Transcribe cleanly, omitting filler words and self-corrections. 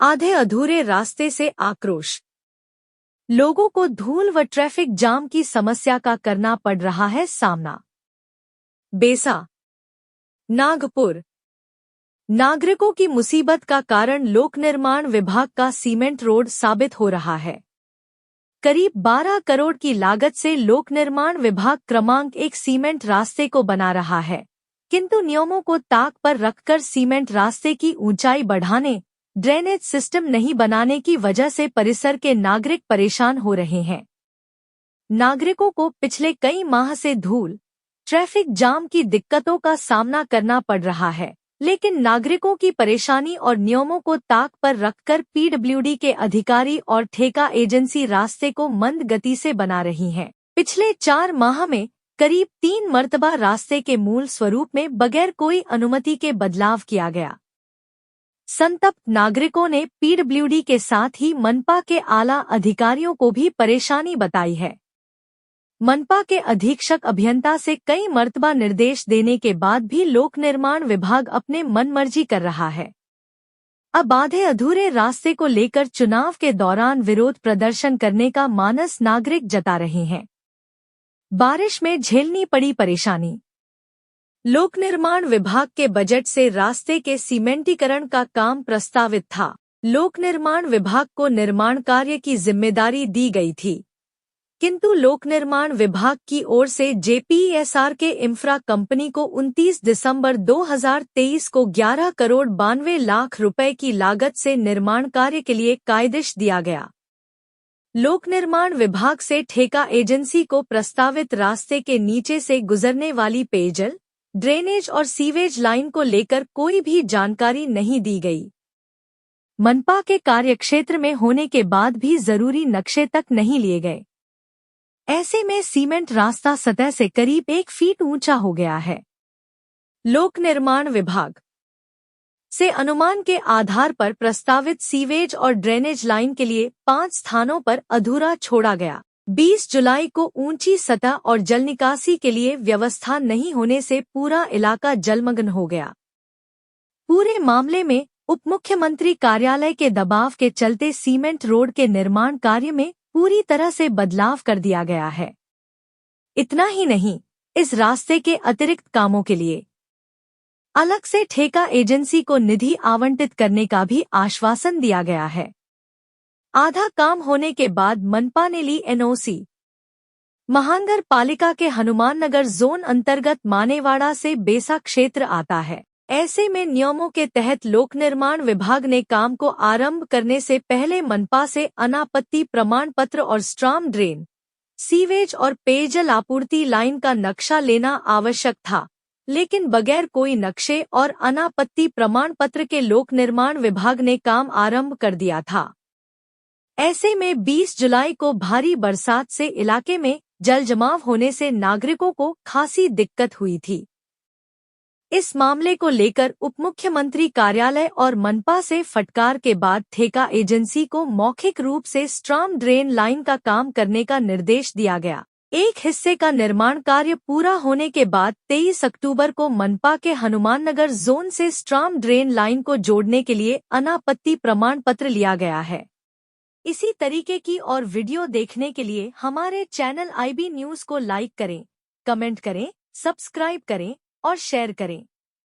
आधे अधूरे रास्ते से आक्रोश। लोगों को धूल व ट्रैफिक जाम की समस्या का करना पड़ रहा है सामना। बेसा, नागपुर। नागरिकों की मुसीबत का कारण लोक निर्माण विभाग का सीमेंट रोड साबित हो रहा है। करीब 12 करोड़ की लागत से लोक निर्माण विभाग क्रमांक 1 सीमेंट रास्ते को बना रहा है, किंतु नियमों को ताक पर रखकर सीमेंट रास्ते की ऊंचाई बढ़ाने, ड्रेनेज सिस्टम नहीं बनाने की वजह से परिसर के नागरिक परेशान हो रहे हैं। नागरिकों को पिछले कई माह से धूल, ट्रैफिक जाम की दिक्कतों का सामना करना पड़ रहा है, लेकिन नागरिकों की परेशानी और नियमों को ताक पर रखकर पीडब्ल्यूडी के अधिकारी और ठेका एजेंसी रास्ते को मंद गति से बना रही हैं। पिछले 4 माह में करीब 3 मर्तबा रास्ते के मूल स्वरूप में बगैर कोई अनुमति के बदलाव किया गया। संतप्त नागरिकों ने पीडब्ल्यूडी के साथ ही मनपा के आला अधिकारियों को भी परेशानी बताई है। मनपा के अधीक्षक अभियंता से कई मर्तबा निर्देश देने के बाद भी लोक निर्माण विभाग अपने मनमर्जी कर रहा है। अब आधे अधूरे रास्ते को लेकर चुनाव के दौरान विरोध प्रदर्शन करने का मानस नागरिक जता रहे हैं। बारिश में झेलनी पड़ी परेशानी। लोक निर्माण विभाग के बजट से रास्ते के सीमेंटीकरण का काम प्रस्तावित था। लोक निर्माण विभाग को निर्माण कार्य की जिम्मेदारी दी गई थी, किंतु लोक निर्माण विभाग की ओर से जेपीएसआर के इंफ्रा कंपनी को 29 दिसंबर 2023 को 11 करोड़ 92 लाख रुपए की लागत से निर्माण कार्य के लिए कायदिश दिया गया। लोक निर्माण विभाग से ठेका एजेंसी को प्रस्तावित रास्ते के नीचे से गुजरने वाली पेयजल, ड्रेनेज और सीवेज लाइन को लेकर कोई भी जानकारी नहीं दी गई। मनपा के कार्यक्षेत्र में होने के बाद भी जरूरी नक्शे तक नहीं लिए गए। ऐसे में सीमेंट रास्ता सतह से करीब 1 फीट ऊंचा हो गया है। लोक निर्माण विभाग से अनुमान के आधार पर प्रस्तावित सीवेज और ड्रेनेज लाइन के लिए 5 स्थानों पर अधूरा छोड़ा गया। 20 जुलाई को ऊंची सतह और जल निकासी के लिए व्यवस्था नहीं होने से पूरा इलाका जलमग्न हो गया। पूरे मामले में उप मुख्यमंत्री कार्यालय के दबाव के चलते सीमेंट रोड के निर्माण कार्य में पूरी तरह से बदलाव कर दिया गया है। इतना ही नहीं, इस रास्ते के अतिरिक्त कामों के लिए अलग से ठेका एजेंसी को निधि आवंटित करने का भी आश्वासन दिया गया है। आधा काम होने के बाद मनपा ने ली एनओसी। महानगर पालिका के हनुमान नगर जोन अंतर्गत मानेवाड़ा से बेसा क्षेत्र आता है। ऐसे में नियमों के तहत लोक निर्माण विभाग ने काम को आरंभ करने से पहले मनपा से अनापत्ति प्रमाण पत्र और स्ट्राम ड्रेन, सीवेज और पेयजल आपूर्ति लाइन का नक्शा लेना आवश्यक था, लेकिन बगैर कोई नक्शे और अनापत्ति प्रमाण पत्र के लोक निर्माण विभाग ने काम आरंभ कर दिया था। ऐसे में 20 जुलाई को भारी बरसात से इलाके में जल जमाव होने से नागरिकों को खासी दिक्कत हुई थी। इस मामले को लेकर उप मुख्यमंत्री कार्यालय और मनपा से फटकार के बाद ठेका एजेंसी को मौखिक रूप से स्ट्राम ड्रेन लाइन का काम करने का निर्देश दिया गया। एक हिस्से का निर्माण कार्य पूरा होने के बाद 23 अक्टूबर को मनपा के हनुमान नगर जोन से स्ट्राम ड्रेन लाइन को जोड़ने के लिए अनापत्ति प्रमाण पत्र लिया गया है। इसी तरीके की और वीडियो देखने के लिए हमारे चैनल IB न्यूज़ को लाइक करें, कमेंट करें, सब्सक्राइब करें और शेयर करें।